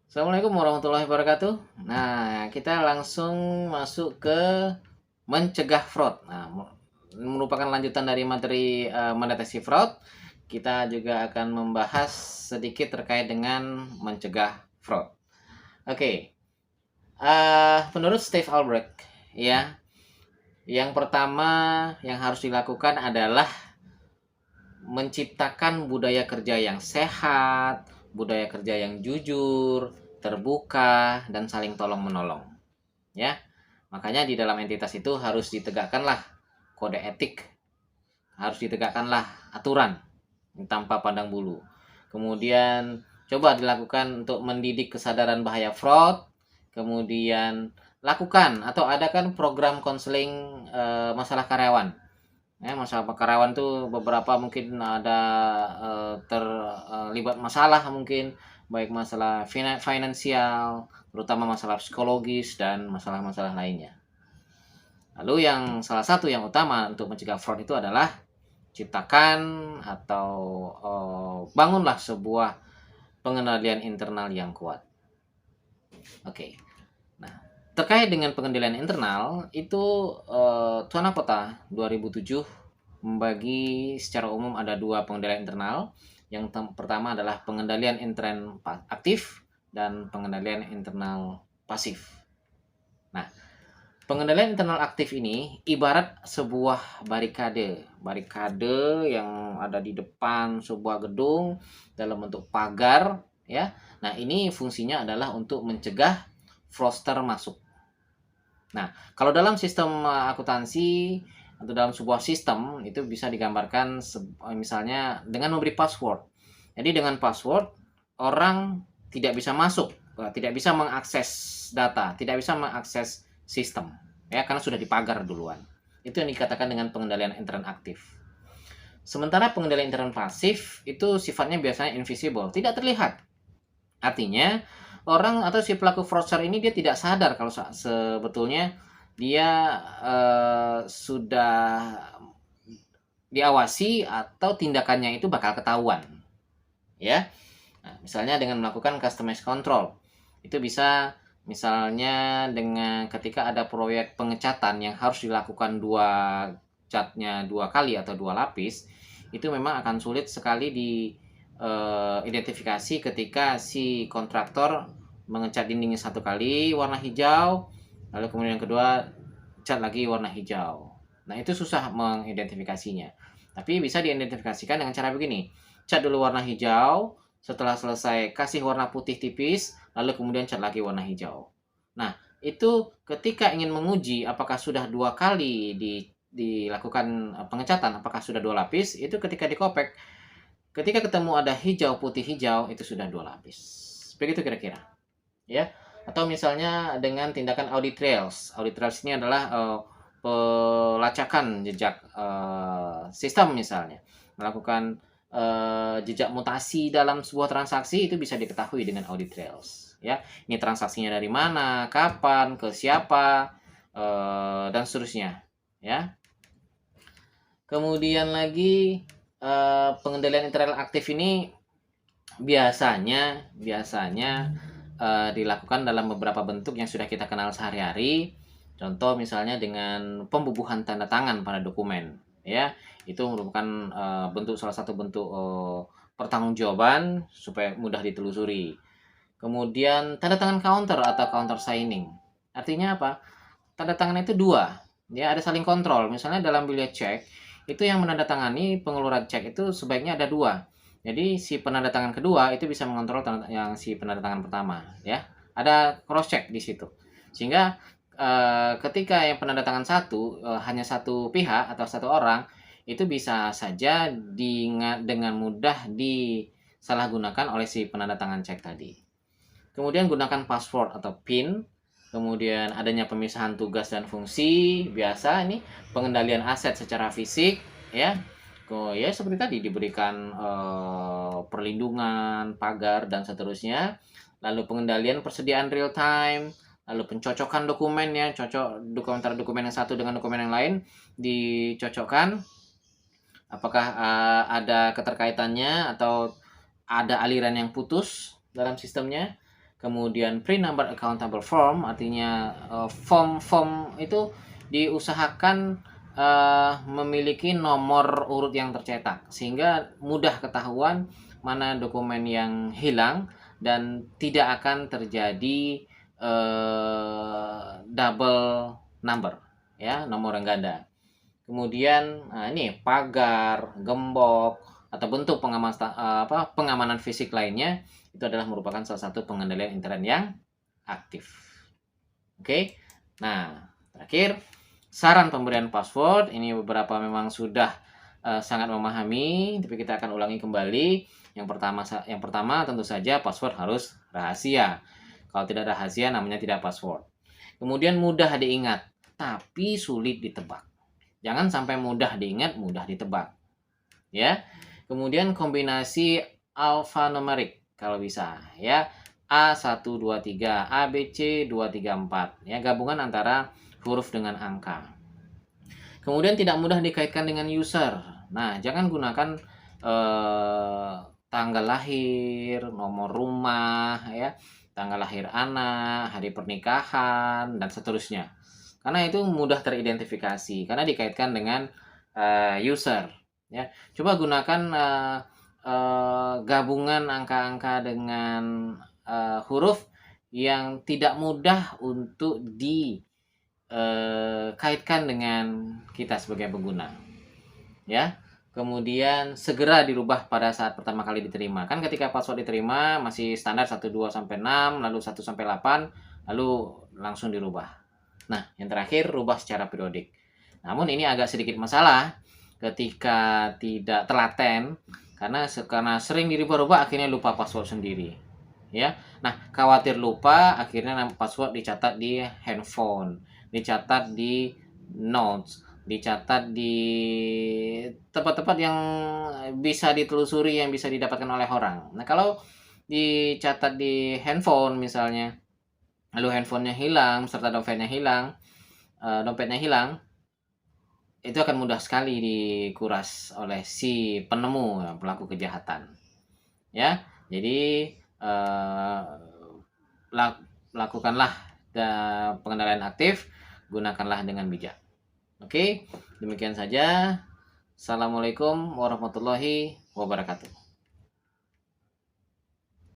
Assalamualaikum warahmatullahi wabarakatuh. Nah, kita langsung masuk ke mencegah fraud. Nah, merupakan lanjutan dari materi mendeteksi fraud. Kita juga akan membahas sedikit terkait dengan mencegah fraud. Oke, menurut Steve Albrecht, ya, yang pertama yang harus dilakukan adalah menciptakan budaya kerja yang sehat, budaya kerja yang jujur, terbuka, dan saling tolong menolong. Ya, makanya di dalam entitas itu harus ditegakkanlah kode etik, harus ditegakkanlah aturan tanpa pandang bulu. Kemudian coba dilakukan untuk mendidik kesadaran bahaya fraud. Kemudian lakukan atau adakan program konseling masalah karyawan. Ya, masalah karyawan tuh beberapa mungkin ada terlibat masalah, mungkin baik masalah finansial, terutama masalah psikologis dan masalah-masalah lainnya. Lalu yang salah satu yang utama untuk mencegah fraud itu adalah ciptakan atau bangunlah sebuah pengendalian internal yang kuat. Oke. Nah, terkait dengan pengendalian internal itu Tuan Kota 2007 membagi secara umum ada dua pengendalian internal. Yang pertama adalah pengendalian internal aktif dan pengendalian internal pasif. Nah, pengendalian internal aktif ini ibarat sebuah barikade yang ada di depan sebuah gedung dalam bentuk pagar, ya. Nah, ini fungsinya adalah untuk mencegah fraudster masuk. Nah, kalau dalam sistem akuntansi atau dalam sebuah sistem itu bisa digambarkan misalnya dengan memberi password. Jadi dengan password orang tidak bisa masuk, tidak bisa mengakses data, tidak bisa mengakses sistem, ya, karena sudah dipagar duluan. Itu yang dikatakan dengan pengendalian intern aktif. Sementara pengendalian intern pasif itu sifatnya biasanya invisible, tidak terlihat. Artinya orang atau si pelaku fraudster ini dia tidak sadar kalau sebetulnya dia sudah diawasi atau tindakannya itu bakal ketahuan, ya. Nah, misalnya dengan melakukan customized control. Itu bisa misalnya dengan ketika ada proyek pengecatan yang harus dilakukan catnya dua kali atau dua lapis, itu memang akan sulit sekali di identifikasi ketika si kontraktor mengecat dindingnya satu kali warna hijau, lalu kemudian yang kedua cat lagi warna hijau. Nah, itu susah mengidentifikasinya. Tapi bisa diidentifikasikan dengan cara begini. Cat dulu warna hijau, setelah selesai kasih warna putih tipis, lalu kemudian cat lagi warna hijau. Nah, itu ketika ingin menguji apakah sudah dua kali dilakukan pengecatan, apakah sudah dua lapis, itu ketika dikopek, ketika ketemu ada hijau putih hijau, itu sudah dua lapis. Begitu kira-kira, ya. Atau misalnya dengan tindakan audit trails. Audit trails ini adalah pelacakan jejak sistem, misalnya melakukan jejak mutasi dalam sebuah transaksi, itu bisa diketahui dengan audit trails, ya. Ini transaksinya dari mana, kapan, ke siapa, dan seterusnya, ya. Kemudian lagi pengendalian internal aktif ini biasanya dilakukan dalam beberapa bentuk yang sudah kita kenal sehari-hari. Contoh misalnya dengan pembubuhan tanda tangan pada dokumen, ya. Itu merupakan salah satu bentuk pertanggungjawaban supaya mudah ditelusuri. Kemudian tanda tangan counter atau counter signing. Artinya apa? Tanda tangan itu dua, ya, ada saling kontrol. Misalnya dalam bilet cek, itu yang menandatangani pengeluaran cek itu sebaiknya ada dua. Jadi si penanda tangan kedua itu bisa mengontrol yang si penanda tangan pertama, ya. Ada cross check di situ. Sehingga ketika yang penanda tangan satu hanya satu pihak atau satu orang, itu bisa saja dengan mudah disalahgunakan oleh si penanda tangan cek tadi. Kemudian gunakan password atau PIN. Kemudian adanya pemisahan tugas dan fungsi. Biasa ini pengendalian aset secara fisik, ya. Ya seperti tadi diberikan perlindungan, pagar dan seterusnya. Lalu pengendalian persediaan real time, lalu pencocokan dokumen, ya, cocok antara dokumen yang satu dengan dokumen yang lain, dicocokkan apakah ada keterkaitannya atau ada aliran yang putus dalam sistemnya. Kemudian pre-numbered accountable form, artinya form itu diusahakan memiliki nomor urut yang tercetak sehingga mudah ketahuan mana dokumen yang hilang dan tidak akan terjadi double number, ya, nomor yang ganda. Kemudian ini pagar, gembok atau bentuk pengamanan fisik lainnya itu adalah merupakan salah satu pengendalian internet yang aktif. Oke. Nah, terakhir saran pemberian password ini beberapa memang sudah sangat memahami, tapi kita akan ulangi kembali. Yang pertama tentu saja password harus rahasia. Kalau tidak rahasia namanya tidak password. Kemudian mudah diingat, tapi sulit ditebak. Jangan sampai mudah diingat, mudah ditebak. Ya. Kemudian kombinasi alfanumerik kalau bisa, ya. A123, ABC 234, ya, gabungan antara huruf dengan angka. Kemudian tidak mudah dikaitkan dengan user. Nah, jangan gunakan tanggal lahir, nomor rumah, ya, tanggal lahir anak, hari pernikahan, dan seterusnya. Karena itu mudah teridentifikasi karena dikaitkan dengan user, ya. Coba gunakan gabungan angka-angka dengan huruf yang tidak mudah untuk dikaitkan dengan kita sebagai pengguna, ya. Kemudian segera dirubah pada saat pertama kali diterima. Kan ketika password diterima masih standar 1 2 sampai 6, lalu 1 sampai 8, lalu langsung dirubah. Nah, yang terakhir rubah secara periodik. Namun ini agak sedikit masalah ketika tidak telaten karena sering dirubah-rubah akhirnya lupa password sendiri, ya. Nah, khawatir lupa akhirnya password dicatat di handphone, dicatat di notes, dicatat di tempat-tempat yang bisa ditelusuri, yang bisa didapatkan oleh orang. Nah, kalau dicatat di handphone misalnya, lalu handphonenya hilang serta dompetnya hilang, itu akan mudah sekali dikuras oleh si penemu, pelaku kejahatan, ya. Jadi lakukanlah pengendalian aktif, gunakanlah dengan bijak. Oke, demikian saja. Assalamualaikum warahmatullahi wabarakatuh.